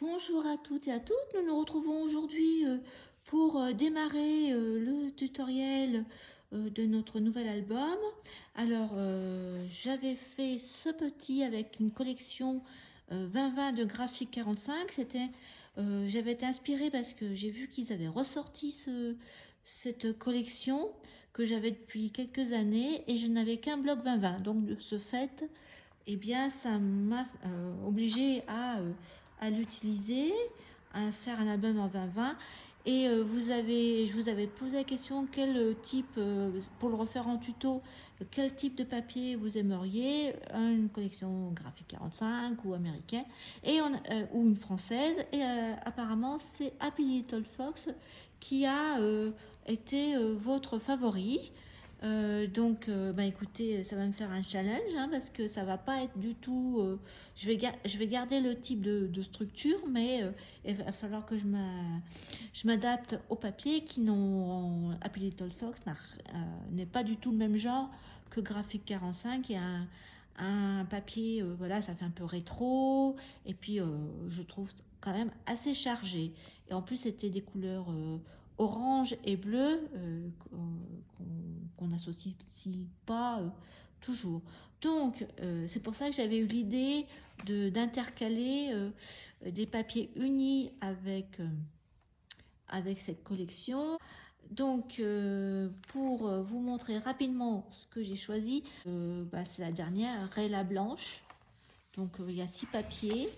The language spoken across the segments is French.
Bonjour à toutes et à toutes, nous nous retrouvons aujourd'hui pour démarrer le tutoriel de notre nouvel album. Alors j'avais fait ce petit avec une collection 2020 de Graphic 45. J'avais été inspirée parce que j'ai vu qu'ils avaient ressorti cette collection que j'avais depuis quelques années et je n'avais qu'un bloc 2020. Donc de ce fait, eh bien, ça m'a obligé à l'utiliser, à faire un album en 2020. Et je vous avais posé la question quel type, pour le refaire en tuto, quel type de papier vous aimeriez, une collection graphique 45 ou américaine, ou une française. Et apparemment, c'est Happy Little Fox qui a été votre favori. Bah écoutez, ça va me faire un challenge hein, parce que ça va pas être du tout. Je vais garder le type de structure, mais il va falloir que je m'adapte au papier qui n'ont. Happy Little Fox n'est pas du tout le même genre que Graphic 45 et un papier, voilà, ça fait un peu rétro et puis je trouve quand même assez chargé. Et en plus, c'était des couleurs orange et bleu qu'on n'associe pas toujours. Donc, c'est pour ça que j'avais eu l'idée d'intercaler des papiers unis avec cette collection. Donc, pour vous montrer rapidement ce que j'ai choisi, c'est la dernière, Rayla Blanche. Donc, il y a 6 papiers.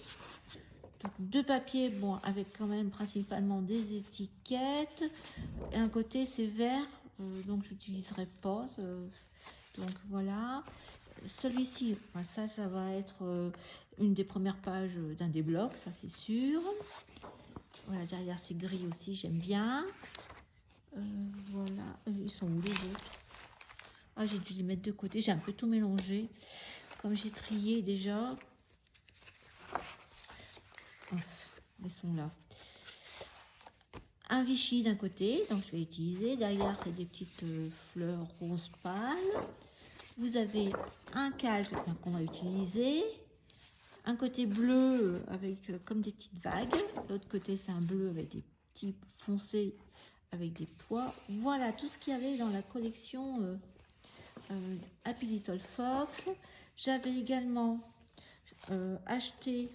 Donc, 2 papiers, bon, avec quand même principalement des étiquettes. Et un côté, c'est vert, donc j'utiliserai pas. Donc voilà. Celui-ci, ça va être une des premières pages d'un des blocs, ça c'est sûr. Voilà, derrière c'est gris aussi, j'aime bien. Voilà, ils sont où les autres? Ah, j'ai dû les mettre de côté, j'ai un peu tout mélangé. Comme j'ai trié déjà. Oh, ils sont là. Un Vichy d'un côté, donc je vais utiliser. Derrière, c'est des petites fleurs rose pâle. Vous avez un calque qu'on va utiliser. Un côté bleu avec comme des petites vagues. L'autre côté, c'est un bleu avec des petits foncés avec des pois. Voilà tout ce qu'il y avait dans la collection Happy Little Fox. J'avais également acheté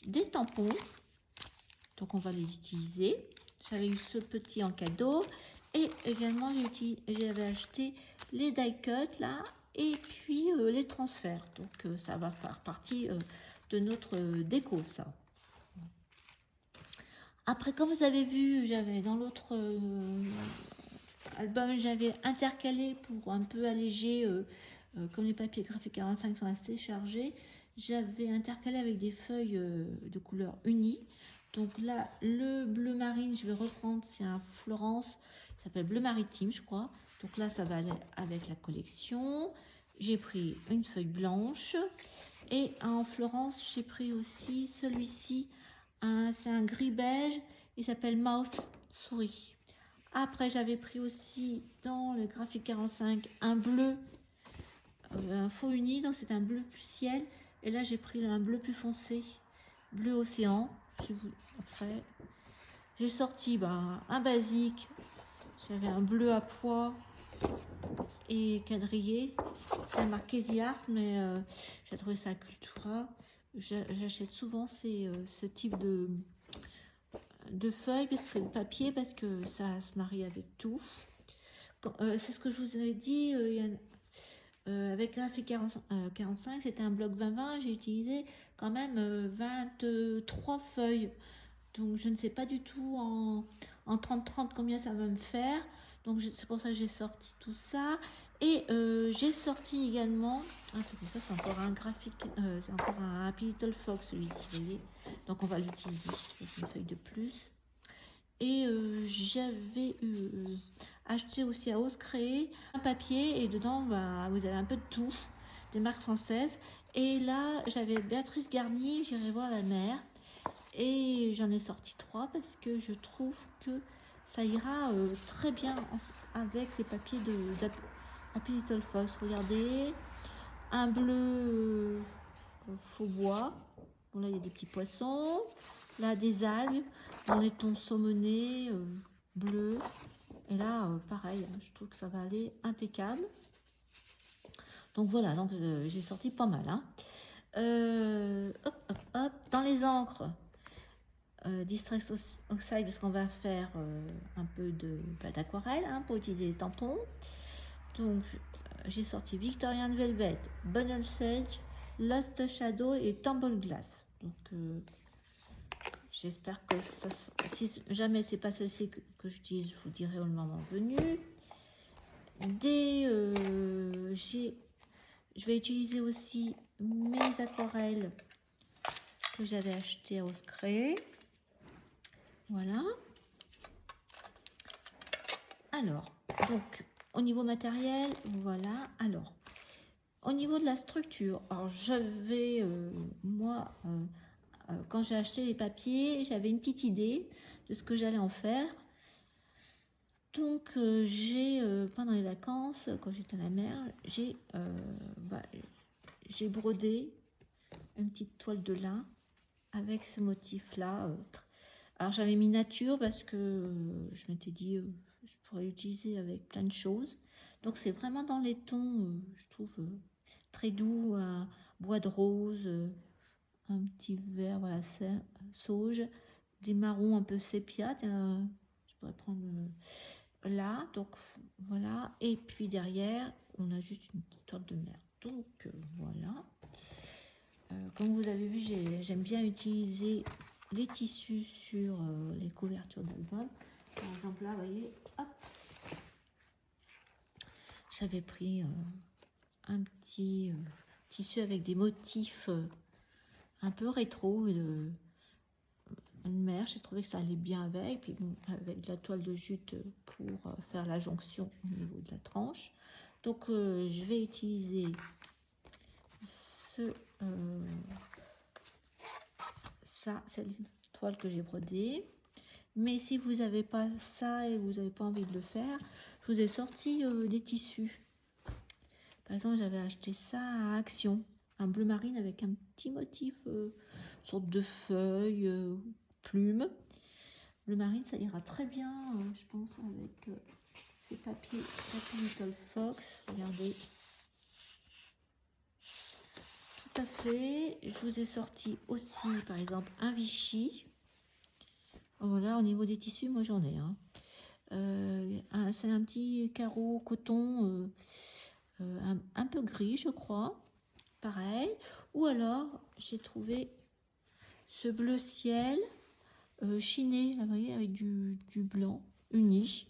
des tampons. Donc, on va les utiliser. J'avais eu ce petit en cadeau. Et également, j'avais acheté les die cuts là. Et puis, les transferts. Donc, ça va faire partie de notre déco, ça. Après, comme vous avez vu, j'avais dans l'autre album, j'avais intercalé pour un peu alléger, comme les papiers graphiques 45 sont assez chargés, j'avais intercalé avec des feuilles de couleur unie. Donc là, le bleu marine, je vais reprendre, c'est un Florence, ça s'appelle bleu maritime, je crois. Donc là, ça va aller avec la collection. J'ai pris une feuille blanche. Et en Florence, j'ai pris aussi celui-ci. C'est un gris beige. Il s'appelle Mouse Souris. Après, j'avais pris aussi dans le graphique 45 un bleu, un faux uni. Donc c'est un bleu plus ciel. Et là, j'ai pris un bleu plus foncé. Bleu océan. Après, j'ai sorti un basique. J'avais un bleu à pois et quadrillé. C'est marqué The Art, mais j'ai trouvé ça à Cultura. J'achète souvent ce type de feuilles, parce que le papier, parce que ça se marie avec tout. C'est ce que je vous ai dit, avec Graphic 45, c'était un bloc 2020, j'ai utilisé quand même 23 feuilles. Donc je ne sais pas du tout en 30-30 combien ça va me faire. Donc c'est pour ça que j'ai sorti tout ça. Et j'ai sorti également, ça c'est encore un graphique, c'est encore un Happy Little Fox celui-ci, vous voyez. Donc on va l'utiliser, c'est une feuille de plus. Et j'avais acheté aussi à Ose Créer un papier et dedans vous avez un peu de tout, des marques françaises. Et là j'avais Béatrice Garnier, J'irai voir la mer. Et j'en ai sorti 3 parce que je trouve que ça ira très bien avec les papiers de Happy Little Fox. Regardez, un bleu faux bois. Bon là il y a des petits poissons. Là, des algues dans les tons saumonés, bleus. Et là, pareil, hein, je trouve que ça va aller impeccable. Donc voilà, donc j'ai sorti pas mal. Hein. Hop, hop, hop. Dans les encres, Distress Oxide, parce qu'on va faire un peu d'aquarelle hein, pour utiliser les tampons. Donc j'ai sorti Victorian Velvet, Bonnet Sage, Lost Shadow et Tumble Glass. Donc j'espère que ça, si jamais c'est pas celle-ci que j'utilise, je vous dirai au moment venu. Je vais utiliser aussi mes aquarelles que j'avais achetées à Oscré. Voilà. Alors, donc, au niveau matériel, voilà. Alors, au niveau de la structure, alors j'avais, moi, quand j'ai acheté les papiers, j'avais une petite idée de ce que j'allais en faire. Donc, pendant les vacances, quand j'étais à la mer, j'ai brodé une petite toile de lin avec ce motif-là. Alors, j'avais mis nature parce que je m'étais dit, je pourrais l'utiliser avec plein de choses. Donc, c'est vraiment dans les tons, je trouve, très doux, bois de rose, un petit vert, voilà, sauge, des marrons un peu sépia. Je pourrais prendre là, donc voilà. Et puis derrière, on a juste une petite toile de mer. Donc voilà. Comme vous avez vu, j'aime bien utiliser les tissus sur les couvertures d'album. Par exemple là, vous voyez, hop, j'avais pris un petit tissu avec des motifs un peu rétro, une mer, j'ai trouvé que ça allait bien avec, puis bon, avec de la toile de jute pour faire la jonction au niveau de la tranche. Donc je vais utiliser cette toile que j'ai brodée. Mais si vous n'avez pas ça et vous n'avez pas envie de le faire, je vous ai sorti des tissus. Par exemple, j'avais acheté ça à Action, un bleu marine avec un petit motif, sorte de feuille, plume. Bleu marine, ça ira très bien, je pense, avec ces papiers Happy Little Fox. Regardez. Tout à fait. Je vous ai sorti aussi, par exemple, un Vichy. Voilà, au niveau des tissus, moi j'en ai. Hein. C'est un petit carreau coton, un peu gris, je crois. Pareil. Ou alors, j'ai trouvé ce bleu ciel chiné, là, vous voyez, avec du blanc uni.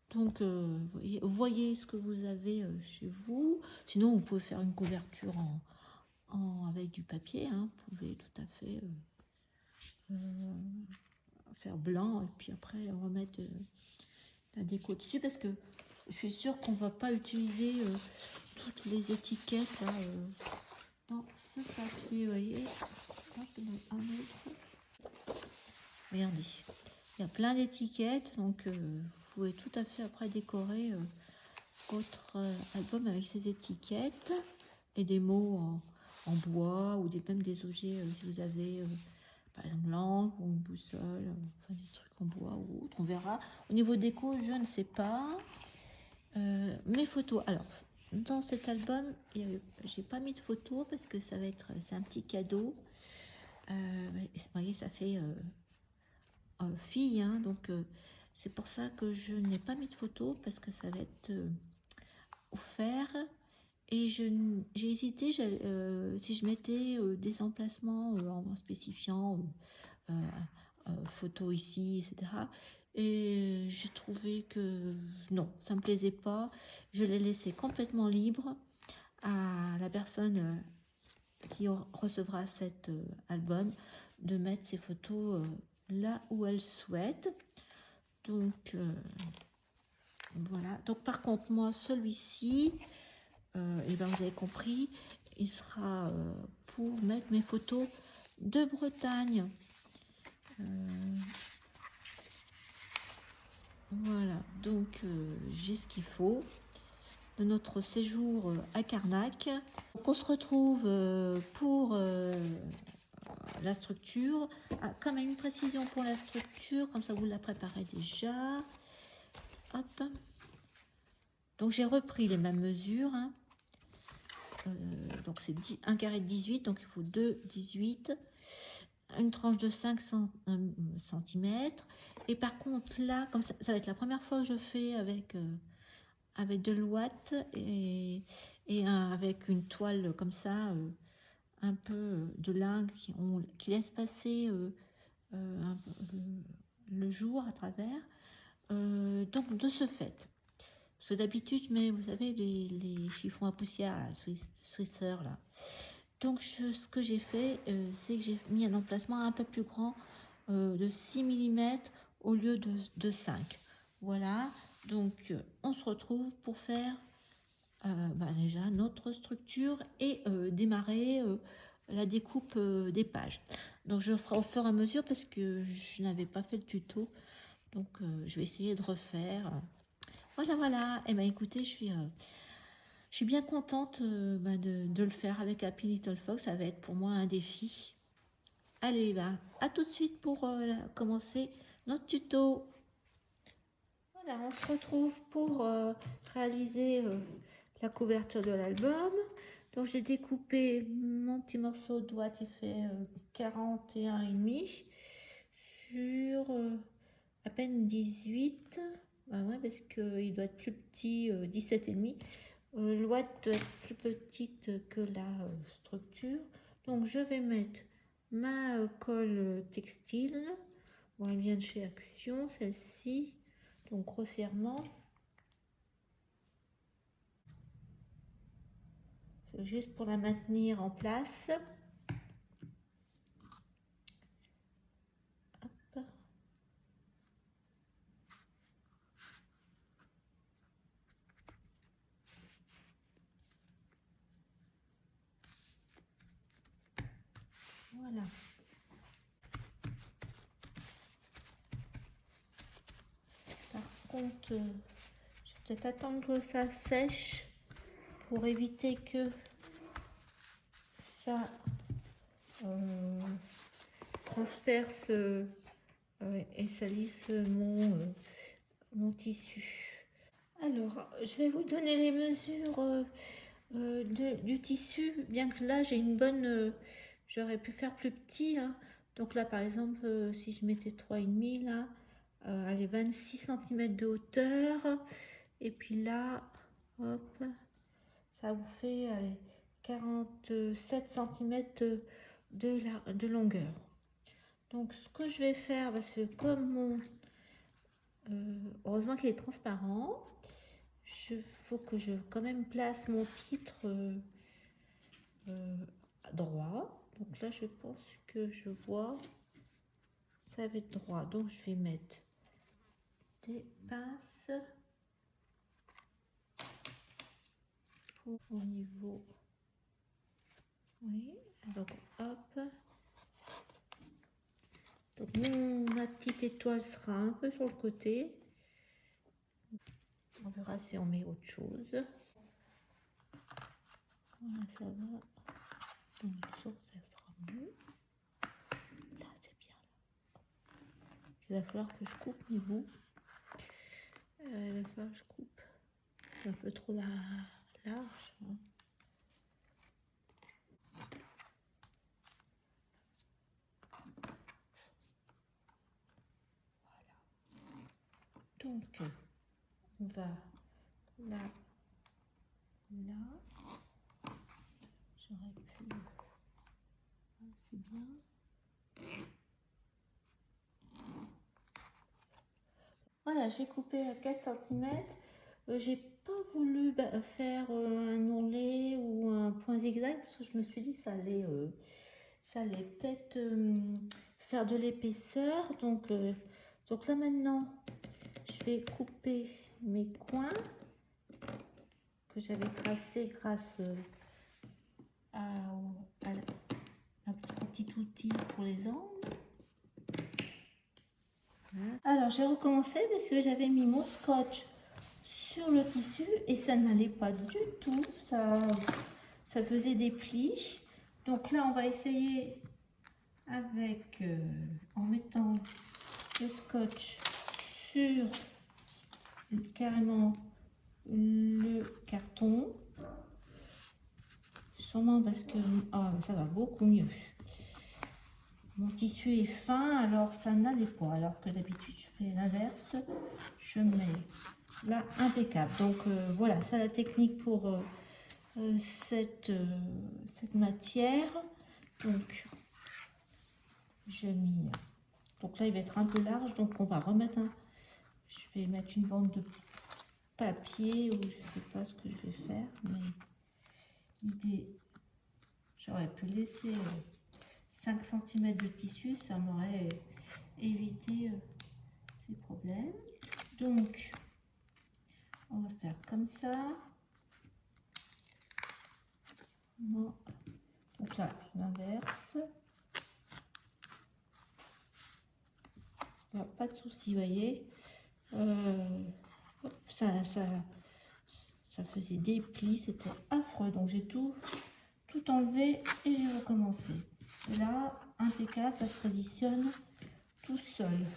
Donc, vous voyez ce que vous avez chez vous. Sinon, vous pouvez faire une couverture avec du papier. Hein. Vous pouvez tout à fait faire blanc et puis après remettre la déco dessus parce que je suis sûre qu'on ne va pas utiliser toutes les étiquettes là, dans ce papier. Vous voyez, un autre. Regardez, il y a plein d'étiquettes, donc vous pouvez tout à fait après décorer votre album avec ces étiquettes et des mots en bois ou même des objets si vous avez par exemple l'encre ou une boussole, enfin des trucs en bois ou autre, on verra. Au niveau déco, je ne sais pas. Mes photos, alors dans cet album, j'ai pas mis de photos parce que c'est un petit cadeau. Vous voyez, ça fait fille, hein, donc c'est pour ça que je n'ai pas mis de photos parce que ça va être offert. Et j'ai hésité si je mettais des emplacements en spécifiant photo ici, etc. Et j'ai trouvé que non, ça me plaisait pas. Je l'ai laissé complètement libre à la personne qui recevra cet album de mettre ses photos là où elle souhaite. Donc voilà. Donc par contre moi celui-ci, et ben vous avez compris, il sera pour mettre mes photos de Bretagne. Voilà, donc j'ai ce qu'il faut de notre séjour à Carnac. Donc, on se retrouve pour la structure. Ah, quand même une précision pour la structure, comme ça vous la préparez déjà. Hop. Donc j'ai repris les mêmes mesures. Hein. Donc c'est un carré de 18, donc il faut 2 18. Une tranche de 5 cm. Et par contre là, comme ça va être la première fois que je fais avec de l'ouate et avec une toile comme ça, un peu de lin qui laisse passer le jour à travers. Donc de ce fait, parce que d'habitude je mets, vous savez, les chiffons à poussière, là, Swisser là. Donc ce que j'ai fait, c'est que j'ai mis un emplacement un peu plus grand, de 6 mm au lieu de 5. Voilà, donc on se retrouve pour faire déjà notre structure et démarrer la découpe des pages. Donc je ferai au fur et à mesure parce que je n'avais pas fait le tuto, donc je vais essayer de refaire. Voilà. Et écoutez, je suis bien contente de le faire avec Happy Little Fox. Ça va être pour moi un défi. Allez, à tout de suite pour commencer notre tuto. Voilà, on se retrouve pour réaliser la couverture de l'album. Donc j'ai découpé mon petit morceau de ouate, il fait 41,5 sur à peine 18. Ouais, parce qu'il doit être plus petit, 17,5. L'ouate doit être plus petite que la structure. Donc je vais mettre ma colle textile. Bon, elle vient de chez Action, celle-ci. Donc grossièrement. C'est juste pour la maintenir en place. Hop. Voilà. Par contre, je vais peut-être attendre que ça sèche pour éviter que ça transperce et salisse mon tissu. Alors, je vais vous donner les mesures du tissu, bien que là j'ai une bonne... j'aurais pu faire plus petit. Hein. Donc là, par exemple, si je mettais 3,5 là, allez, 26 cm de hauteur. Et puis là, hop, ça vous fait allez, 47 cm de longueur. Donc ce que je vais faire, parce que comme mon... heureusement qu'il est transparent, il faut que je quand même place mon titre droit. Donc là, je pense que je vois, ça va être droit. Donc je vais mettre des pinces au niveau. Oui, donc hop. Donc ma petite étoile sera un peu sur le côté. On verra si on met autre chose. Voilà, ça va. Donc ça sera mieux. Là, c'est bien. Il va falloir que je coupe mes bouts. Il va falloir que je coupe. C'est un peu trop large. Hein. Voilà. Donc, on va là. J'aurais pu... Ah, c'est bien. Voilà, j'ai coupé à 4 cm. J'ai pas voulu faire un ourlet ou un point zigzag parce que je me suis dit que ça allait peut-être faire de l'épaisseur. Donc là maintenant, je vais couper mes coins que j'avais tracés grâce à un petit outil pour les angles. Alors j'ai recommencé parce que j'avais mis mon scotch sur le tissu et ça n'allait pas du tout, ça faisait des plis. Donc là on va essayer avec, en mettant le scotch sur carrément le carton, sûrement parce que ça va beaucoup mieux. Mon tissu est fin, alors ça n'allait pas, alors que d'habitude je fais l'inverse, je mets là impeccable. Donc voilà, ça la technique pour cette matière. Donc donc là il va être un peu large, donc on va remettre je vais mettre une bande de papier, ou je sais pas ce que je vais faire, mais l'idée, j'aurais pu laisser 5 cm de tissu, ça m'aurait évité ces problèmes. Donc on va faire comme ça. Donc là l'inverse, pas de souci, vous voyez, ça faisait des plis, c'était affreux, donc j'ai tout enlevé et j'ai recommencé. Et là impeccable, ça se positionne tout seul.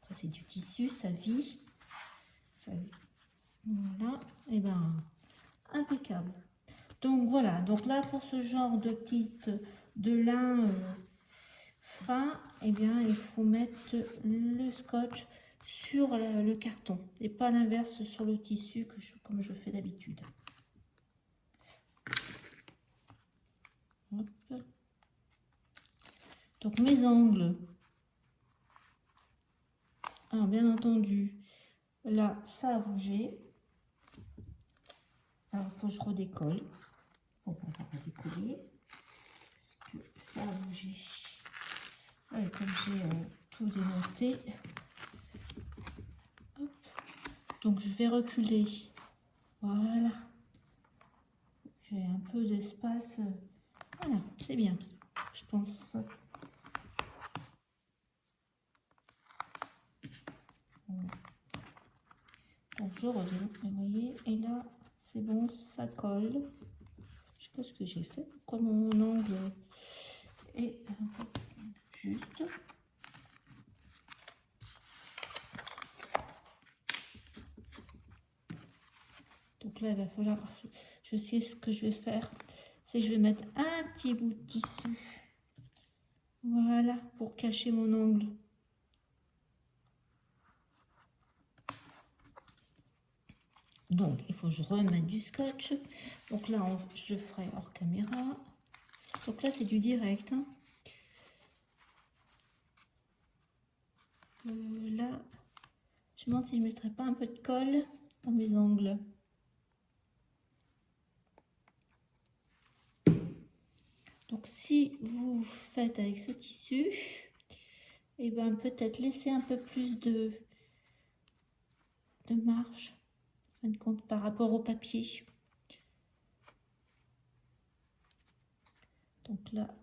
Après c'est du tissu, ça vit. Voilà, et ben impeccable. Donc voilà, donc là pour ce genre de lin fin, et bien il faut mettre le scotch sur le carton et pas l'inverse sur le tissu comme je fais d'habitude. Donc mes angles, alors bien entendu là ça a bougé, alors il faut que je redécolle. Bon, on va redécoller parce que ça a bougé. Et comme j'ai tout démonté, hop. Donc je vais reculer, voilà, j'ai un peu d'espace, voilà, c'est bien, je pense. Donc je redémonte, vous voyez, et là c'est bon, ça colle. Je sais pas ce que j'ai fait, comme mon angle est juste. Donc là il va falloir, je sais ce que je vais faire, c'est que je vais mettre un petit bout de tissu, voilà, pour cacher mon angle. Donc il faut que je remette du scotch. Donc là je le ferai hors caméra. Donc là c'est du direct, hein. Là je me demande si je ne mettrais pas un peu de colle dans mes angles. Donc si vous faites avec ce tissu, et ben peut-être laisser un peu plus de marge, en fin de compte, par rapport au papier. Donc là,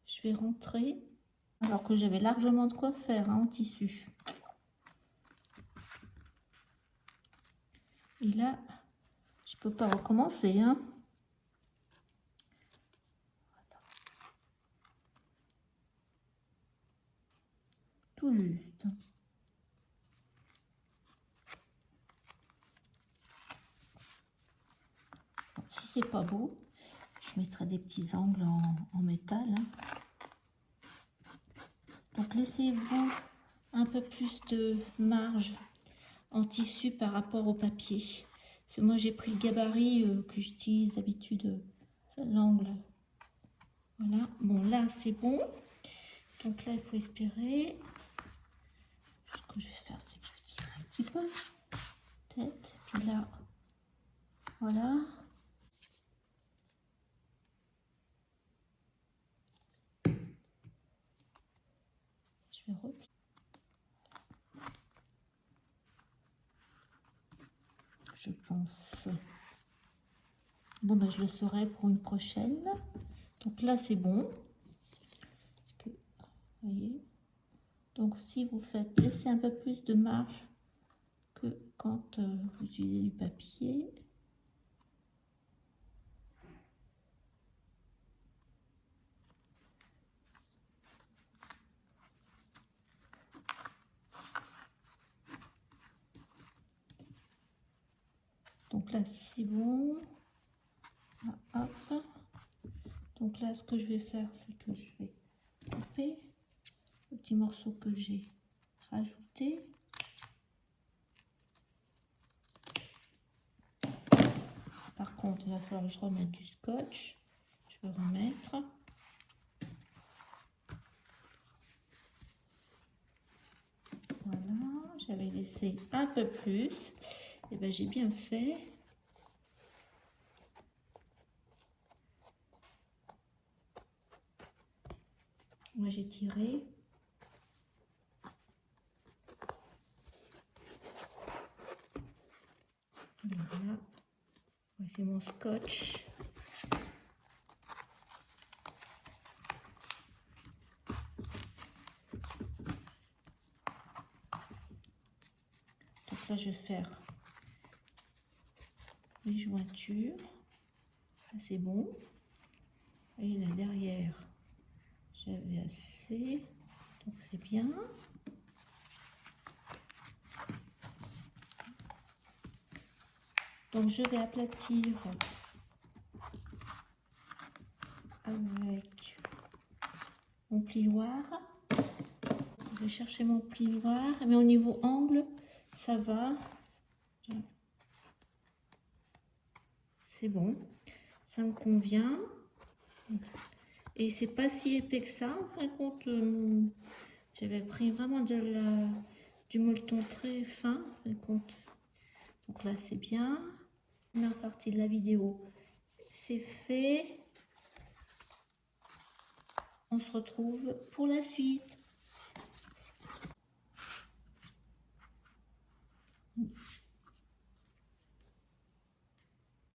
je vais rentrer, alors que j'avais largement de quoi faire, hein, en tissu. Et là, je peux pas recommencer, hein. Tout juste. Bon, si c'est pas beau, je mettrai des petits angles en métal, hein. Donc laissez-vous un peu plus de marge en tissu par rapport au papier. Parce que moi j'ai pris le gabarit que j'utilise d'habitude, l'angle. Voilà, bon là c'est bon. Donc là il faut espérer. Ce que je vais faire, c'est que je vais tirer un petit peu, peut-être. Puis là, voilà. Je vais replier. Je pense. Bon ben je le saurai pour une prochaine. Donc là c'est bon. Vous voyez. Donc si vous faites, laissez un peu plus de marge que quand vous utilisez du papier. Donc là, c'est bon. Ah, hop. Donc là, ce que je vais faire, c'est que je vais couper le petit morceau que j'ai rajouté. Par contre, il va falloir que je remette du scotch. Je vais remettre. Voilà, j'avais laissé un peu plus. Et bien, j'ai bien fait. Moi, j'ai tiré. Voilà. Voici mon scotch. Donc là, je vais faire les jointures. Ça, c'est bon. Et là, derrière, j'avais assez. Donc, c'est bien. Donc, je vais aplatir avec mon plioir. Je vais chercher mon plioir, mais au niveau angle, ça va. C'est bon, ça me convient. Et c'est pas si épais que ça. En fin de compte, j'avais pris vraiment du molleton très fin. En fin de compte. Donc là, c'est bien. La première partie de la vidéo, c'est fait. On se retrouve pour la suite.